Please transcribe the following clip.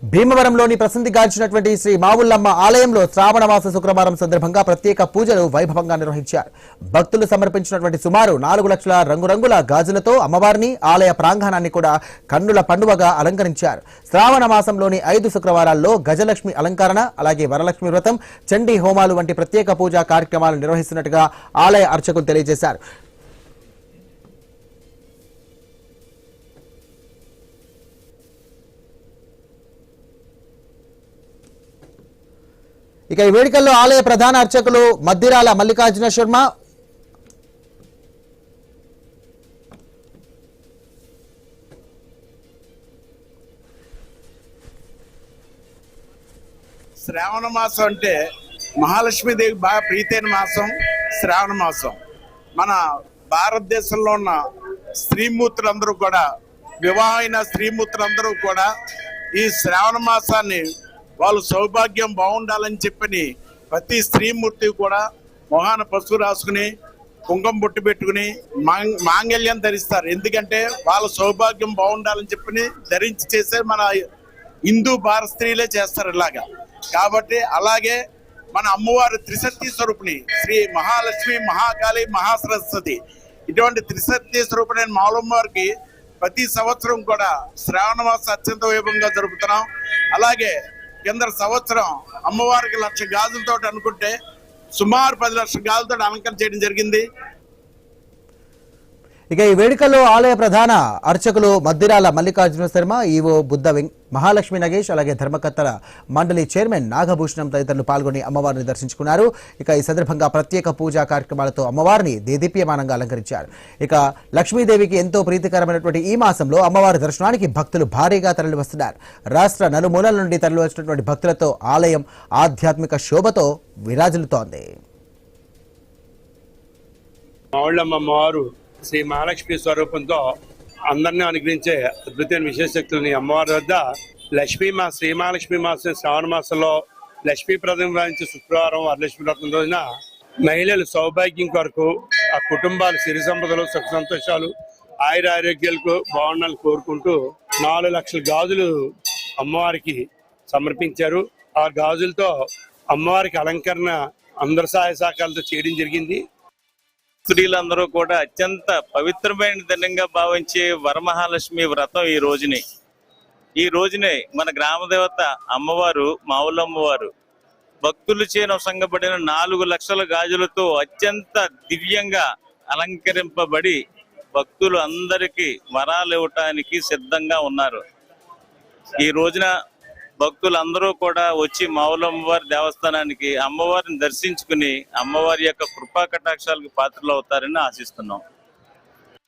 భీమవరంలోని ప్రసిద్ధిగాంచినటువంటి శ్రీ మావుళ్ళమ్మ ఆలయంలో శ్రావణ మాస శుక్రవారం సందర్భంగా ప్రత్యేక పూజలు వైభవంగా నిర్వహించారు. భక్తులు సమర్పించినటువంటి సుమారు 4 లక్షల రంగురంగుల గాజులతో అమ్మవారిని ఆలయ ప్రాంగణాన్ని కూడా కన్నుల పండువగా అలంకరించారు. శ్రావణ మాసంలోని 5 శుక్రవారాల్లో గజలక్ష్మి అలంకరణ, అలాగే వరలక్ష్మి వ్రతం, చండీ హోమాలు వంటి ప్రత్యేక పూజా కార్యక్రమాలు నిర్వహిస్తున్నట్టుగా ఆలయ అర్చకులు తెలియజేశారు. ఇక ఈ వేడుకల్లో ఆలయ ప్రధాన అర్చకులు మద్దిరాల మల్లికార్జున శర్మ, శ్రావణ మాసం అంటే మహాలక్ష్మీదేవి బాగా ప్రీతైన మాసం శ్రావణ మాసం. మన భారతదేశంలో ఉన్న స్త్రీమూర్తులందరూ కూడా, వివాహమైన స్త్రీమూర్తులందరూ కూడా ఈ శ్రావణ మాసాన్ని వాళ్ళు సౌభాగ్యం బాగుండాలని చెప్పని ప్రతి స్త్రీమూర్తి కూడా మొహాన పసుపు రాసుకుని కుంకుమ బొట్టు పెట్టుకుని మాంగళ్యం ధరిస్తారు. ఎందుకంటే వాళ్ళ సౌభాగ్యం బాగుండాలని చెప్పని ధరించి చేసే మన హిందూ భారత స్త్రీలే చేస్తారు ఇలాగా. కాబట్టి అలాగే మన అమ్మవారు త్రిశక్తి స్వరూపిణి శ్రీ మహాలక్ష్మి, మహాకాళి, మహాసరస్వతి, ఇటువంటి త్రిశక్తి స్వరూపిణి మావుళ్ళమ్మవారికి ప్రతి సంవత్సరం కూడా శ్రావణ మాసం అత్యంత వైభవంగా జరుపుతున్నాం. అలాగే కింద సంవత్సరం అమ్మవారికి 1 లక్ష గాజులతో అనుకుంటే సుమారు 10 లక్షల గాజులతో అలంకరణ చేయడం జరిగింది. ఇక ఈ వేడుకల్లో ఆలయ ప్రధాన అర్చకులు మద్దిరాల మల్లికార్జున శర్మ, ఈవో బుద్ధ మహాలక్ష్మి నగేష్, అలాగే ధర్మకర్తల మండలి చైర్మన్ నాగభూషణం తదితరులు పాల్గొని అమ్మవారిని దర్శించుకున్నారు. ఇక ఈ సందర్భంగా ప్రత్యేక పూజా కార్యక్రమాలతో అమ్మవారిని దేదీప్యమానంగా అలంకరించారు. ఇక లక్ష్మీదేవికి ఎంతో ప్రీతికరమైనటువంటి ఈ మాసంలో అమ్మవారి దర్శనానికి భక్తులు భారీగా తరలివస్తున్నారు. రాష్ట్ర నలుమూలల నుండి తరలివచ్చినటువంటి భక్తులతో ఆలయం ఆధ్యాత్మిక శోభతో విరాజిల్లుతోంది. మావుళ్ళమ్మవారు శ్రీ మహాలక్ష్మి స్వరూపంతో అందరినీ అనుగ్రహించే అద్భుతమైన విశేషక్తులని అమ్మవారి వద్ద శ్రీ మహాలక్ష్మి మాసం శ్రావణ మాసంలో లక్ష్మీప్రదం వహించే శుక్రవారం వరలక్ష్మి వ్రతం రోజున మహిళలు సౌభాగ్యం కొరకు ఆ కుటుంబాలు సిరి సంపదలు, సుఖ సంతోషాలు, ఆయుర ఆరోగ్యాలకు బాగుండాలని కోరుకుంటూ 4 లక్షల గాజులు అమ్మవారికి సమర్పించారు. ఆ గాజులతో అమ్మవారికి అలంకరణ అందరి సహాయ సహకారాలతో చేయడం జరిగింది. స్త్రీలందరూ కూడా అత్యంత పవిత్రమైన దినంగా భావించే వరమహాలక్ష్మి వ్రతం ఈ రోజునే మన గ్రామ దేవత అమ్మవారు మావుళ్ళమ్మవారు భక్తులు చేనవసంగబడిన 4 లక్షల గాజులతో అత్యంత దివ్యంగా అలంకరింపబడి భక్తులు అందరికీ వరాలు ఇవ్వటానికి సిద్ధంగా ఉన్నారు. ఈ రోజున భక్తులందరూ కూడా వచ్చి మావుళ్ళమ్మవారి దేవస్థానానికి అమ్మవారిని దర్శించుకుని అమ్మవారి యొక్క కృపా కటాక్షాలకు పాత్రలు అవుతారని ఆశిస్తున్నాం.